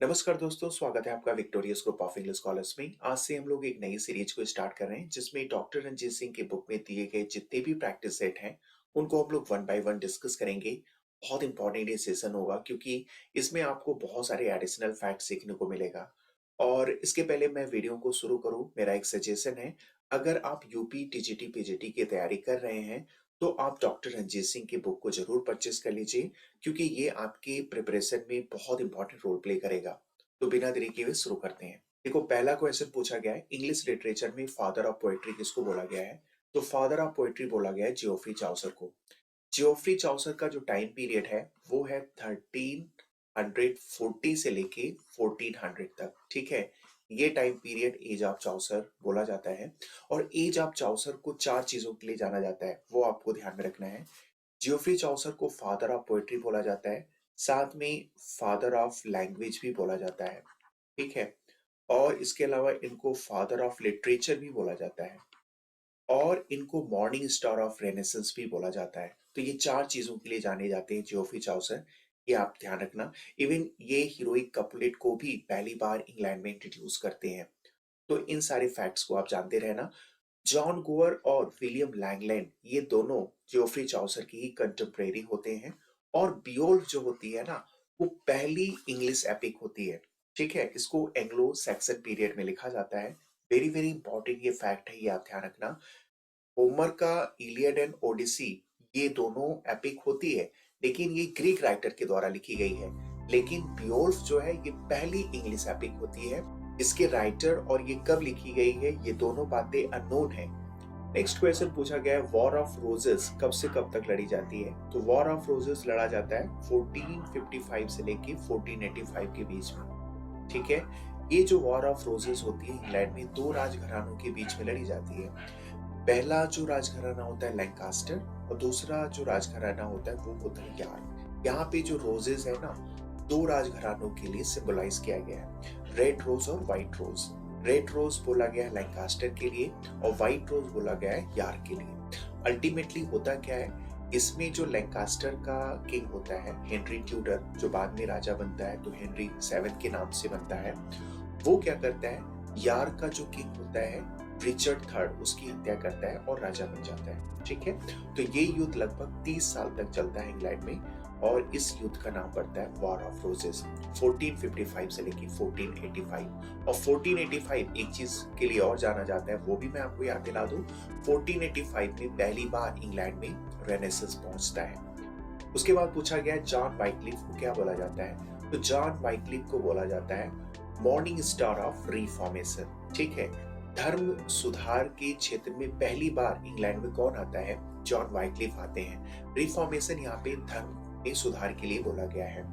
नमस्कार दोस्तों, स्वागत है आपका victorious group of English scholars में। आज से हम लोग एक नई सीरीज को स्टार्ट कर रहे हैं जिसमें डॉक्टर रंजीत सिंह की बुक में दिए गए जितने भी प्रैक्टिस सेट हैं उनको हम लोग वन बाय वन डिस्कस करेंगे। बहुत इंपॉर्टेंट ये सेशन होगा क्योंकि इसमें आपको बहुत सारे एडिशनल फैक्ट सीखने को मिलेगा। और इसके पहले मैं वीडियो को शुरू करूं, मेरा एक सजेशन है। अगर आप यूपी टीजीटी पीजीटी की तैयारी कर रहे हैं तो आप डॉक्टर रंजीत सिंह की बुक को जरूर परचेज कर लीजिए क्योंकि ये आपके प्रिपरेशन में बहुत इंपॉर्टेंट रोल प्ले करेगा। तो बिना देरी किए हुए शुरू करते हैं। देखो, पहला क्वेश्चन पूछा गया है, इंग्लिश लिटरेचर में फादर ऑफ पोएट्री किसको बोला गया है? तो फादर ऑफ पोएट्री बोला गया है जियोफ्री चाउसर को। जियोफ्री चाउसर का जो टाइम पीरियड है वो है 1340 से लेके 1400 तक। ठीक है, ये time period as of Chaucer बोला जाता है। और एज ऑफ चाउसर को चार चीजों के लिए जाना जाता है, वो आपको ध्यान में रखना है। जियोफ्री चाउसर को फादर ऑफ पोएट्री बोला जाता है, साथ में फादर ऑफ लैंग्वेज भी बोला जाता है। ठीक है, और इसके अलावा इनको फादर ऑफ लिटरेचर भी बोला जाता है और इनको मॉर्निंग स्टार ऑफ रेनेसेंस भी बोला जाता है। तो ये चार चीजों के लिए जाने जाते हैं जियोफ्री चाउसर, ये आप ध्यान रखना। इवन ये हीरोइक कपुलेट को भी पहली बार इंग्लैंड में इंट्रोड्यूस करते हैं। तो इन सारे फैक्ट्स को आप जानते रहना। जॉन गोवर और विलियम लैंगलैंड ये दोनों जियोफ्री चाउसर की ही कंटेम्परेरी होते हैं। और बियोल्फ जो होती है ना, वो पहली इंग्लिश एपिक होती है। ठीक है, इसको एंग्लो सैक्सन पीरियड में लिखा जाता है। वेरी वेरी इंपॉर्टेंट ये फैक्ट है, ये आप ध्यान रखना। होमर का इलियड एंड ओडिसी ये दोनों एपिक होती है, लेकिन ये ग्रीक राइटर के द्वारा लिखी गई है। लेकिन बियोल्फ जो है ये पहली इंग्लिश एपिक होती है। इसके राइटर और ये कब लिखी गई है ये दोनों बातें अननोन है। नेक्स्ट क्वेश्चन पूछा गया है, वॉर ऑफ रोजेस कब से कब तक लड़ी जाती है? तो वॉर ऑफ रोजेस लड़ा जाता है 1455 से लेके 1485 के बीच में। ठीक है, ये जो वॉर ऑफ रोजेस होती है इंग्लैंड में दो राजघरानों के बीच में लड़ी जाती है। पहला जो राजघराना होता है लैंकास्टर और दूसरा जो राजघराना होता है वो होता है यार्क। यहाँ पे जो रोजेस है ना, दो राजघरानों के लिए सिंबलाइज किया गया है, रेड रोज और व्हाइट रोज। रेड रोज बोला गया है लैंकास्टर के लिए और व्हाइट रोज बोला गया है यार्क के लिए। अल्टीमेटली होता क्या है, इसमें जो लैंकास्टर का किंग होता है हेनरी ट्यूडर, जो बाद में राजा बनता है तो हेनरी 7 के नाम से बनता है, वो क्या करता है, यार्क का जो किंग होता है रिचर्ड थर्ड उसकी हत्या करता है और राजा बन जाता है। ठीक है, तो ये युद्ध लगभग 30 साल तक चलता है इंग्लैंड में और इस युद्ध का नाम पड़ता है वॉर ऑफ रोजेस, 1455 से लेकर 1485। और 1485 एक चीज के लिए और जाना जाता है, वो भी मैं आपको याद दिला दूं। 1485 में पहली बार इंग्लैंड में रेनेसेंस पहुंचता है। उसके बाद पूछा गया जॉन वाइक्लिफ को क्या बोला जाता है? तो जॉन वाइक्लिफ को बोला जाता है मॉर्निंग स्टार ऑफ रिफॉर्मेशन। ठीक है, धर्म सुधार के क्षेत्र में पहली बार इंग्लैंड में कौन आता है? जॉन वाइक्लिफ आते हैं। रिफॉर्मेशन यहाँ पे धर्म में सुधार के लिए बोला गया है।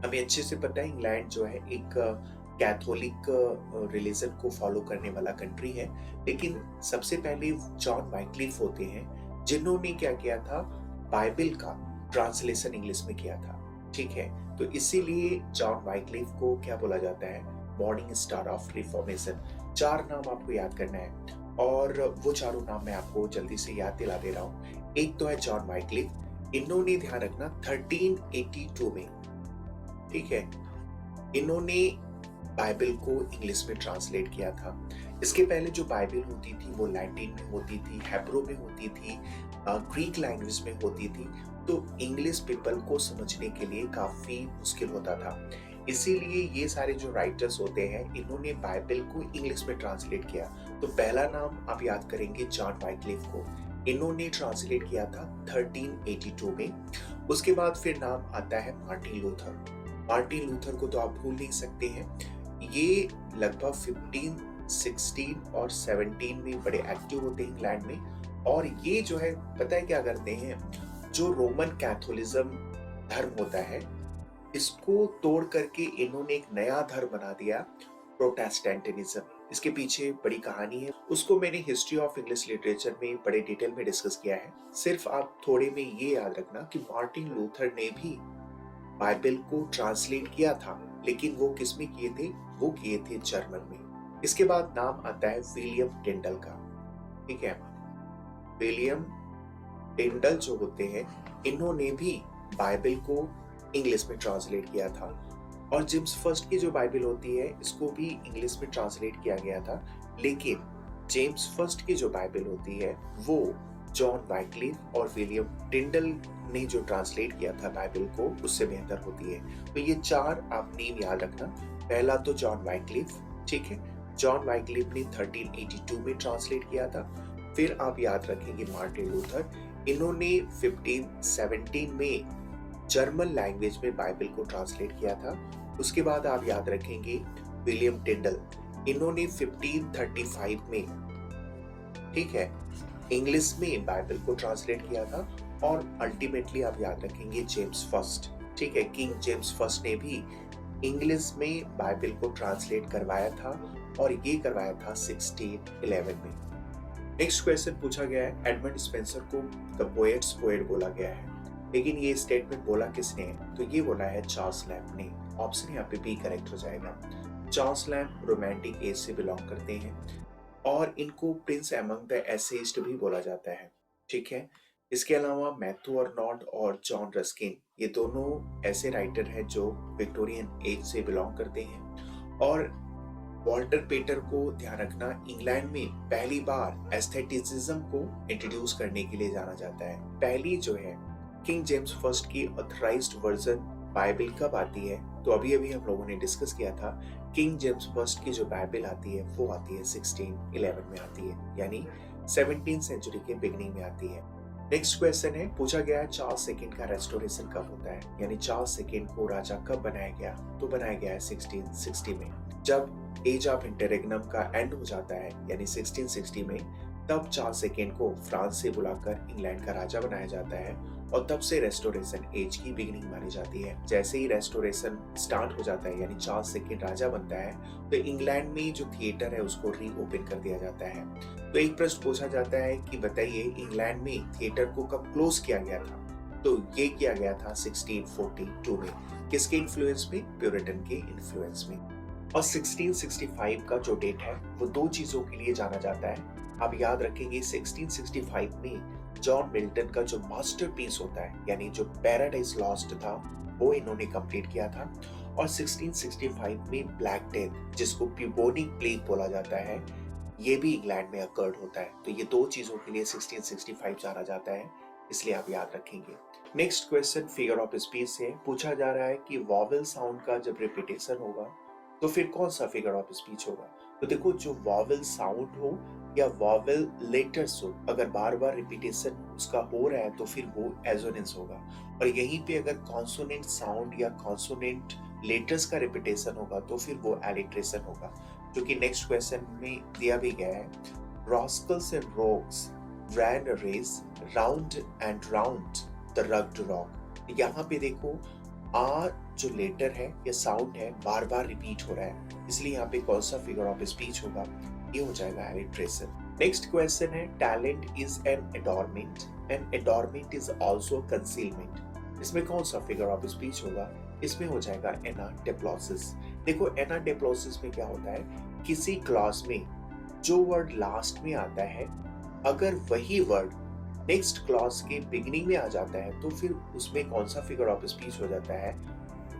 हमें अच्छे से पता है इंग्लैंड जो है एक कैथोलिक रिलीजन को फॉलो करने वाला कंट्री है, लेकिन सबसे पहले जॉन वाइक्लिफ होते हैं जिन्होंने क्या किया था, बाइबल का ट्रांसलेशन इंग्लिश में किया था। ठीक है, तो इसीलिए जॉन वाइक्लिफ को क्या बोला जाता है, मॉर्निंग स्टार ऑफ रिफॉर्मेशन। चार नाम आपको याद करना है और वो चारों नाम मैं आपको जल्दी से याद दिला दे रहा हूँ। एक तो है जॉन वाइक्लिफ, इन्होंने ध्यान रखना 1382 में, ठीक है, इन्होंने बाइबल को इंग्लिश में ट्रांसलेट किया था। इसके पहले जो बाइबल होती थी वो लैटिन में होती थी, हेब्रू में होती थी, ग्रीक लैंग्वेज में होती थी। तो इंग्लिश पीपल को समझने के लिए काफी मुश्किल होता था। इसीलिए ये सारे जो राइटर्स होते हैं इन्होंने बाइबल को इंग्लिश में ट्रांसलेट किया। तो पहला नाम आप याद करेंगे जॉन वाइक्लिफ को, इन्होंने ट्रांसलेट किया था 1382 में। उसके बाद फिर नाम आता है मार्टिन लूथर। मार्टिन लूथर को तो आप भूल नहीं सकते हैं, ये लगभग 15, 16 और 17 में बड़े एक्टिव होते हैं इंग्लैंड में। और ये जो है पता है क्या करते हैं, जो रोमन कैथोलिज्म धर्म होता है इसको तोड़ करके इन्होंने एक नया धर्म बना दिया, प्रोटेस्टेंटिज्म। इसके पीछे बड़ी कहानी है, उसको मैंने हिस्ट्री ऑफ इंग्लिश लिटरेचर में बड़े डिटेल में डिस्कस किया है। सिर्फ आप थोड़े में ये याद रखना कि मार्टिन लूथर ने भी बाइबल को ट्रांसलेट किया था, लेकिन वो किस में किए थे, वो किए थे जर्मन में। इसके बाद नाम आता है विलियम टिंडल का। ठीक है, विलियम टिंडल जो होते हैं इन्होंने भी बाइबल को इंग्लिश में ट्रांसलेट किया था। और जेम्स फर्स्ट की जो बाइबल होती है इसको भी इंग्लिश में ट्रांसलेट किया गया था, लेकिन जेम्स फर्स्ट की जो बाइबल होती है वो जॉन वाइक्लिफ और विलियम टिंडल ने जो ट्रांसलेट किया था बाइबल को उससे बेहतर होती है। तो ये चार आप नेम याद रखना। पहला तो जॉन वाइक्लिफ, ठीक है, जॉन वाइक्लिफ ने 1382 में ट्रांसलेट किया था। फिर आप याद रखेंगे मार्टिन लूथर, इन्होंने 1517 में जर्मन लैंग्वेज में बाइबल को ट्रांसलेट किया था। उसके बाद आप याद रखेंगे विलियम टिंडल, इन्होंने 1535 में, ठीक है, इंग्लिश में बाइबल को ट्रांसलेट किया था। और अल्टीमेटली आप याद रखेंगे जेम्स फर्स्ट, ठीक है, किंग जेम्स फर्स्ट ने भी इंग्लिश में बाइबल को ट्रांसलेट करवाया था और ये करवाया था 1611 में। नेक्स्ट क्वेश्चन पूछा गया है, एडमंड स्पेंसर को द पोएट्स पोएट बोला गया है, लेकिन ये स्टेटमेंट बोला किसने है? तो ये बोला है चार्ल्स लैम्ब ने। ऑप्शन यहाँ पे बी करेक्ट हो जाएगा। चार्ल्स लैम्ब रोमांटिक एज से बिलोंग करते हैं और इनको प्रिंस एमंग द एसेइस्ट भी बोला जाता है, ठीक है। इसके अलावा मैथ्यू अर्नोल्ड और जॉन रस्किन, ये दोनों ऐसे राइटर हैं जो विक्टोरियन एज से बिलोंग करते हैं। और वॉल्टर पेटर को ध्यान रखना, इंग्लैंड में पहली बार एस्थेटिसिज्म को इंट्रोड्यूस करने के लिए जाना जाता है। पहली जो है किंग जेम्स फर्स्ट की ऑथराइज्ड वर्जन बाइबल कब आती है? तो अभी अभी हम लोगों ने डिस्कस किया था, किंग जेम्स फर्स्ट की जो बाइबल आती है वो आती है 1611 में आती है, यानी 17th सेंचुरी के बिगनिंग में आती है। नेक्स्ट क्वेश्चन है, पूछा गया है चार्ल्स सेकंड का रेस्टोरेशन कब होता है, यानी चार्ल्स सेकंड को राजा कब बनाया गया? तो बनाया गया है 1660 में। जब एज ऑफ इंटररेग्नम का एंड हो जाता है यानी 1660 में, तब चार्ल्स सेकंड को फ्रांस से बुलाकर इंग्लैंड का राजा बनाया जाता है और तब से रेस्टोरेशन एज की बिगिनिंग मानी जाती है। जैसे ही रेस्टोरेशन स्टार्ट हो जाता है यानी चार्ल्स सेकंड राजा बनता है, तो इंग्लैंड में जो थिएटर है उसको रीओपन कर दिया जाता है। तो एक प्रश्न पूछा जाता है कि बताइए इंग्लैंड में थिएटर को कब क्लोज किया गया था? तो ये किया गया था 1642 में। किसके इन्फ्लुएंस में? प्यूरिटन के इन्फ्लुएंस में। और 1665 का जो डेट है वो दो चीजों के लिए जाना जाता है। आप याद रखेंगे 1665 में जॉन मिल्टन का जो मास्टरपीस होता है यानी जो पैराडाइज लॉस्ट था वो इन्होंने कंप्लीट किया था। और 1665 में ब्लैक डेथ, जिसको ब्यूबोनिक प्लेग बोला जाता है, ये भी इंग्लैंड में अकर्ड होता है। तो ये दो चीजों के लिए 1665 जाना जाता है, इसलिए आप याद रखेंगे। Next question figure of speech से पूछा जा रहा है कि वॉवेल साउंड का जब रिपीटेशन होगा तो फिर कौन सा फिगर ऑफ स्पीच होगा? तो देखो, जो वॉवेल साउंड हो या वॉवेल लेटर्स हो, अगर बार बार रिपीटेशन उसका हो रहा है तो फिर वो एजोनेंस होगा। और यहीं पे अगर कॉन्सोनेंट साउंड या कॉन्सोनेंट लेटर्स का रिपीटेशन होगा तो फिर वो एलिट्रेशन होगा, जो कि नेक्स्ट क्वेश्चन में दिया भी गया है। Rascals and rocks ran a race round and round the rugged rock। यहाँ पे देखो आ जो लेटर है या साउंड है बार बार रिपीट हो रहा है, इसलिए यहाँ पे कौन सा फिगर ऑफ स्पीच होगा? ये हो जाएगा एलिट्रेशन। नेक्स्ट क्वेश्चन है, talent is an adornment and adornment is also concealment. इसमें कौन सा फिगर ऑफ स्पीच होगा? इसमें हो जाएगा एनाडेप्लोसिस। देखो, एनाडेप्लोसिस में क्या होता है, किसी क्लॉज में जो वर्ड लास्ट में आता है अगर वही वर्ड नेक्स्ट क्लॉज के बिगिनिंग में आ जाता है तो फिर उसमें कौन सा फिगर ऑफ स्पीच हो जाता है?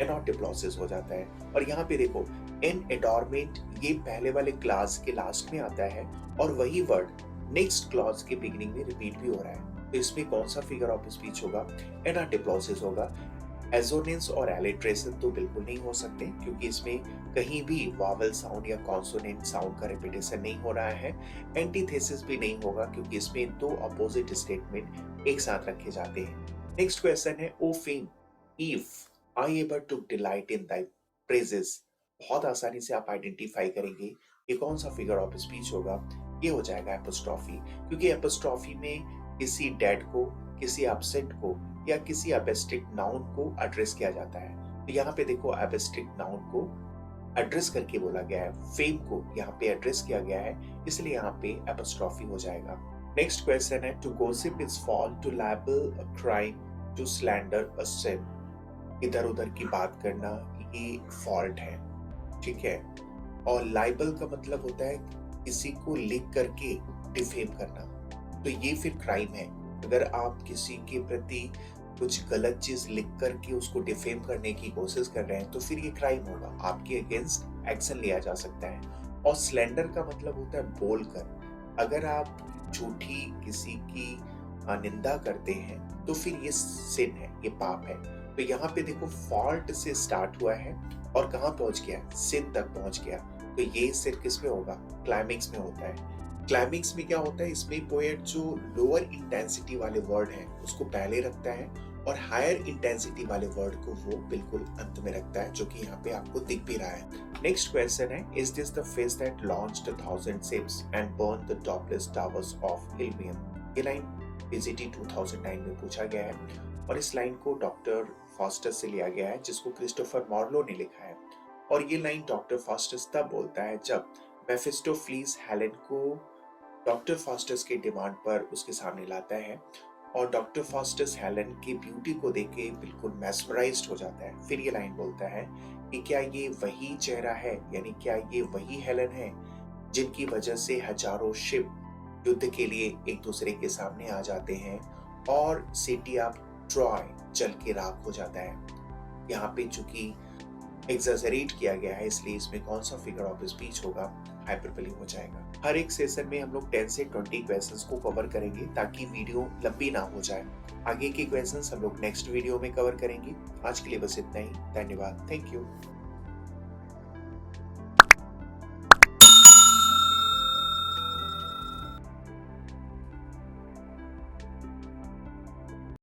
एनाडेप्लोसिस हो जाता है। और यहाँ पे देखो, एन एडोरमेंट ये पहले वाले क्लास के लास्ट में आता है और वही वर्ड नेक्स्ट क्लॉज के बिगिनिंग में रिपीट भी हो रहा है, तो इसमें कौन सा फिगर ऑफ स्पीच होगा? एनाडेप्लोसिस होगा। एजोनेंस और एलिट्रेशन तो बिल्कुल नहीं हो सकते क्योंकि इसमें कहीं भी वावल साउंड या कॉन्सोनेंट साउंड का रिपीटेशन नहीं हो रहा है। एंटीथेसिस भी नहीं होगा क्योंकि इसमें दो अपोजिट स्टेटमेंट एक साथ रखे जाते हैं। नेक्स्ट क्वेश्चन है, O fame if I ever took delight in thy praises. बहुत आसानी से आप आइडेंटिफाई करेंगे ये कौन सा फिगर ऑफ स्पीच होगा? ये हो जाएगा एपोस्ट्रॉफी, क्योंकि एपोस्ट्रॉफी में किसी डेड को, किसी एब्सेंट को या किसी एब्स्ट्रैक्ट नाउन को एड्रेस किया जाता है। तो यहाँ पे देखो, एब्स्ट्रैक्ट नाउन को एड्रेस करके बोला गया है, फेम को यहाँ पे एड्रेस किया गया है, इसलिए यहाँ पे एपोस्ट्रॉफी हो जाएगा। नेक्स्ट क्वेश्चन है, to gossip is fall, to libel a crime, to slander a sin. इधर उधर की बात करना ये फॉल्ट है, ठीक है। और लाइबल का मतलब होता है किसी को लिख करके डिफेम करना, तो ये फिर क्राइम है। अगर आप किसी के प्रति कुछ गलत चीज लिख करके उसको डिफेम करने की कोशिश कर रहे हैं तो फिर ये क्राइम होगा, आपके अगेंस्ट एक्शन लिया जा सकता है। और स्लैंडर का मतलब होता है बोलकर। अगर आप झूठी किसी की निंदा करते हैं तो फिर ये सिन है, ये पाप है। तो यहाँ पे देखो फॉल्ट से स्टार्ट हुआ है और कहाँ पहुंच गया, सिन तक पहुंच गया। तो ये सिर किस में होगा, क्लाइमेक्स में होता है। क्लाइमेक्स में क्या होता है, इसमें पोएट जो लोअर इंटेंसिटी वाले वर्ड है उसको पहले रखता है और हायर इंटेंसिटी वाले वर्ड को वो बिल्कुल अंत में रखता है, जो कि यहाँ पे आपको दिख भी रहा है। नेक्स्ट क्वेश्चन है, is this the face that launched 1000 ships and burn the topless towers of Ilium? ये लाइन पीजीटी 2009 में पूछा गया है और इस लाइन को डॉक्टर फास्टस से लिया गया है, जिसको क्रिस्टोफर मार्लो ने लिखा है। और ये लाइन डॉक्टर फास्टस तब बोलता है जब मेफिस्टोफेलिस हेलेन को डॉक्टर फास्टस के डिमांड पर उसके सामने लाता है और डॉक्टर फास्टस हेलेन की ब्यूटी को देख के बिल्कुल मैस्मराइज्ड हो जाता है। फिर ये लाइन बोलता है कि क्या ये वही चेहरा है, यानी क्या ये वही हेलेन है जिनकी वजह से हजारों शिप युद्ध के लिए एक दूसरे के सामने आ जाते हैं और सिटी ऑफ ट्रॉय जल के राख हो जाता है। यहाँ पे चूंकि एग्जैजरेट किया गया है इसलिए इसमें कौन सा फिगर ऑफ स्पीच होगा, हाइपरबोली हो जाएगा। हर एक सेशन में हम लोग 10 से 20 क्वेश्चंस को कवर करेंगे ताकि वीडियो लंबी ना हो जाए। आगे के क्वेश्चंस हम लोग नेक्स्ट वीडियो में कवर करेंगे। आज के लिए बस इतना ही, धन्यवाद, थैंक यू।